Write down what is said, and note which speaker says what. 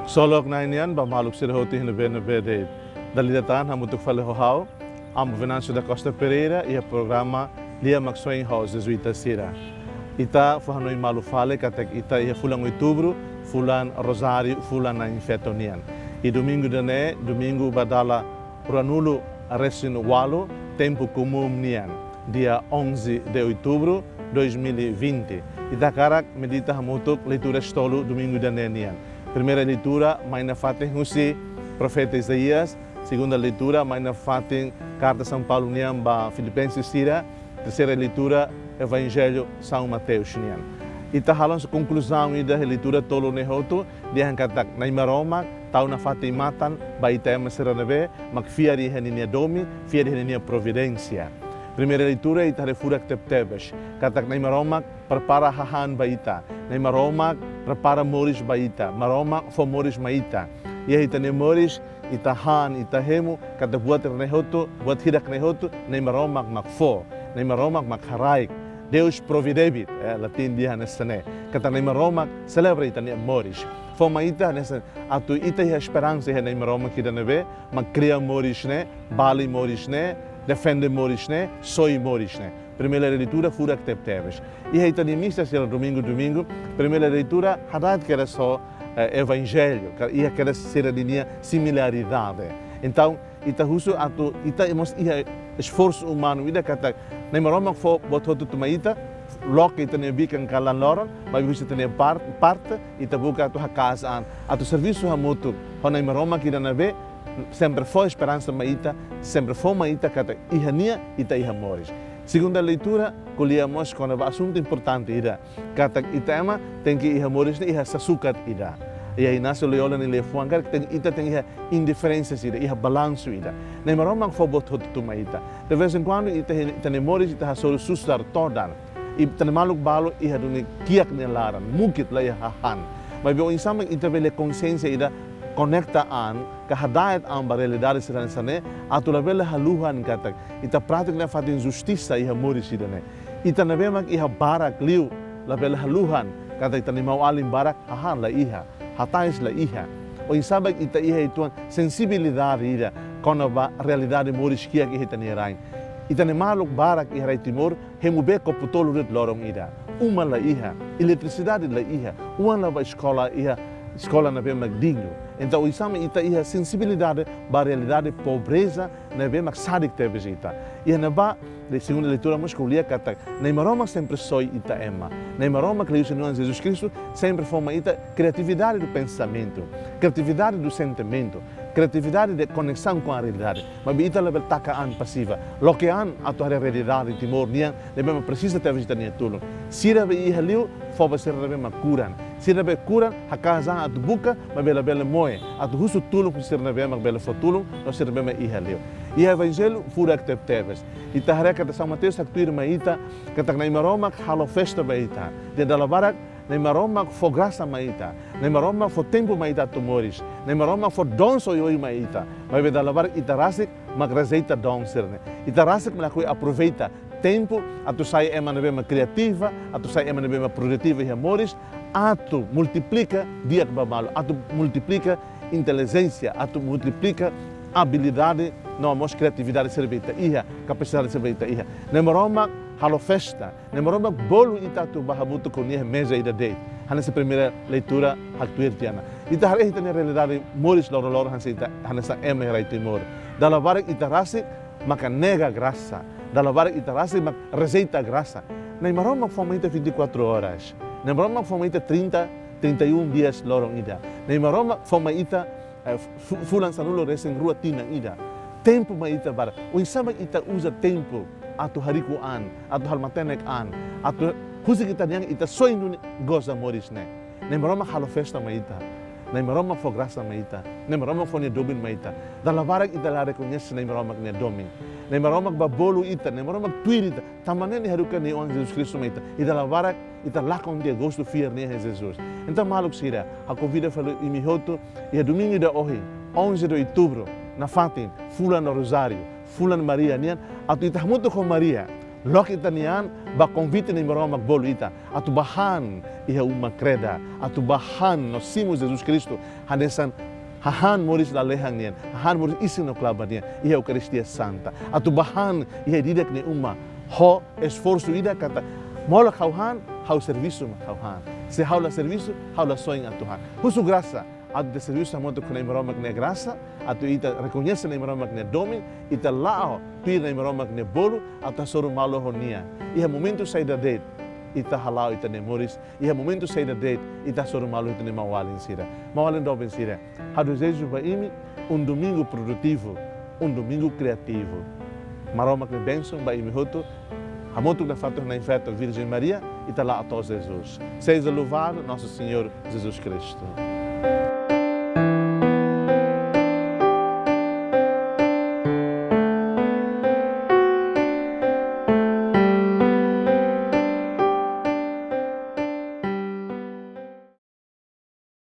Speaker 1: Solok na inian ba maluk sir hoti hina bena bede dalidatan hamutuk fale hohau am Venâncio da Costa Pereira e o programa Lia Maxoin House Jesuíta Sira. Ita fahanoi malu fale katek ita ia fulan outubro, fulan Rosário, fulan na infetonian. E domingo dane, domingo badala pranulo resino walo, tempo comum nian, dia 11 de outubro 2020. Ita karak medita hamutuk leitura stolo domingo dane nian. Primeira leitura, Maina Fatem Husi, profeta Isaías. Segunda leitura, Maina Fatem, carta São Paulo nian ba Filipenses Sira. Terceira leitura, Evangelho São Mateus nian. Ita halon sa conclusão ida leitura tolo nehoto, dihan katak na imaroma, tau na Fatimatan, ba ita ema seranabe, magfiari haninia domi, fiari haninia providência. Primeira leitura, ita refurak teptebes, katak na imaroma, prepara hahan ba ita, na imaroma, prepara moris ba ita, maroma fo moris ma ita. Ia ita ne moris, ita han, ita hemu, katak buat nehoto, buat hidak nehoto, na imaroma magfo, na imaroma magharaik. Deus providebit, latin dia nessane. Kata na Roma celebrate ni moris. Foma ita nessa atu ita a esperança na Roma que danebe, cria moris ne, bali moris ne, defende moris ne, soi moris ne. Primeira leitura fura que tepteves. E aí tani missa ser domingo. Primeira leitura hadat que era só evangelho, e aquela ser a linha similaridade. Então ita husu atu ita emos esforço humano ida kata na Roma fo bototo tumaita loke ita ne bikan kalan loron mas bisa tene parte ita buka atu hakasaan atu serviço hamutu hona na Roma que nabe sempre foi esperança maita sempre foi maita kata ihania ita ihamoris. Segunda leitura colhemos com um assunto importante ida kata itama tem que ihamoris ne iha sasukat ida. E aí nasce o leola ni lefuangar que ita tem indiferença ida, iha balanço ida. Nem maromang fobot hotu maita. De vez em quando ita ne moris ita hasol sustar todan. E tane maluk balo iha duni kiak ne laran, mukit la iha han. Mas beo insama ita vele consciência ida conecta an kahadayat an ba realidade siran sane atu la vele haluhan katak. Ita pratik na fatin justiça iha moris ida ne. Ita na bemak iha barak liu la vele haluhan katak tane mau alim barak ahan la iha. Hatais la iha. O insabag ita iha ituan sensibilidade ida com a realidade morisquia que ita nirain. Ita ne maluk barak iha rai timor hemube ko putolo rit lorong ida. Uma la iha, eletricidade la iha, uma la escola iha, escola na bem digno. Então o insama ita iha sensibilidade ba realidade pobreza na bem sadik te visita. Iha na ba de segunda leitura musculia kata na Roma sempre soi ita ema. Na Roma que o Senhor Jesus Cristo sempre forma ita criatividade do pensamento, criatividade do sentimento, criatividade de conexão com a realidade. Mas ita level taka an passiva. Lo que an a tua realidade timor nian, lebem precisa te visita nia tulo. Sira be iha liu foba ser lebem kuran. Sira be kuran hakaza at buka, mas bela bela moe. At husu tulo ku ser lebem bela fotulung, no ser lebem iha liu. E o evangelho fura que teves. E ta hareka de São Mateus taktuir maita, katak na Roma halo festa maita. De dalabarak na Roma fo graça maita. Na Roma fo tempo maita tumores. Na Roma fo don so yoi maita. Mas be dalabarak itarasik magrazeita don serne. Itarasik melakui aproveita tempo atu sai emanabema criativa, atu sai emanabema produtiva e amores, atu multiplica dia que babalo, atu multiplica inteligência, atu multiplica habilidade, não mos criatividade servita, iha capacidade servita, iha. Nemoroma halo festa, nemoroma bolo itatu bahabuto com nia mesa ida dei. Hanessa primeira leitura haktuir tiana. Ita har ita na realidade moris loro hansa ita hanessa emera timor. Dalla barak ita rasi maka nega graça. Dalla barak ita rasi mak receita graça. Nemoroma foma ita 24 horas. Nemoroma foma ita 31 dias loro ida. Nemoroma foma ita fulan sanulo resen rua tina ida. Tempo maita bara. O insama ita usa tempo atu hariku an, atu halmatenek an, atu husi kita niang ita soinu goza moris ne. Nemoroma halo festa maita. Nemoroma fo graça maita. Nemoroma fo ne dobin maita. Dalla barak ita la reconhece nemoroma ne domin. Nemoroma babolo ita, nemoroma tuirita. Tamane ni haruka ni on Jesus Cristo maita. Ita la barak ita lakon dia gosto fier ne Jesus. Então maluk sira, a convida falo imihoto e domingo da hoje, 11 de outubro, na Fatim, fulan Rosário, fulan Maria nian, atu ita muito com Maria. Lok itanian ba convite ni maroma bolo ita. Atu bahan iha uma creda. Atu bahan no simos Jesus Cristo. Hanesan hahan moris la lehang nian. Hahan moris isin no klaba nian. Iha Eucaristia Santa. Atu bahan iha didak ni uma. Ho esforço ida kata. Mola kauhan, hau serviço ma kauhan. Se hau la serviço, hau la sonho a Tuhan. Husu graça. Atu de serviço a monto com a maroma que ne graça. Atu ita reconhece na maroma que ne domin. Ita lao pir na maroma que ne bolo. Atu soru malo honia. Iha momento saída dele. Ita halau ita ne moris. Iha momento saída dele. Ita soru malo ita ne mawalin sira. Mawalin dobin sira. Hau desejo ba imi domingo produtivo. Domingo criativo. Maroma que ne benção ba imi hoto. A monto da fato na infeta Virgem Maria. Ita lá a todos Jesus. Seja louvado nosso Senhor Jesus Cristo.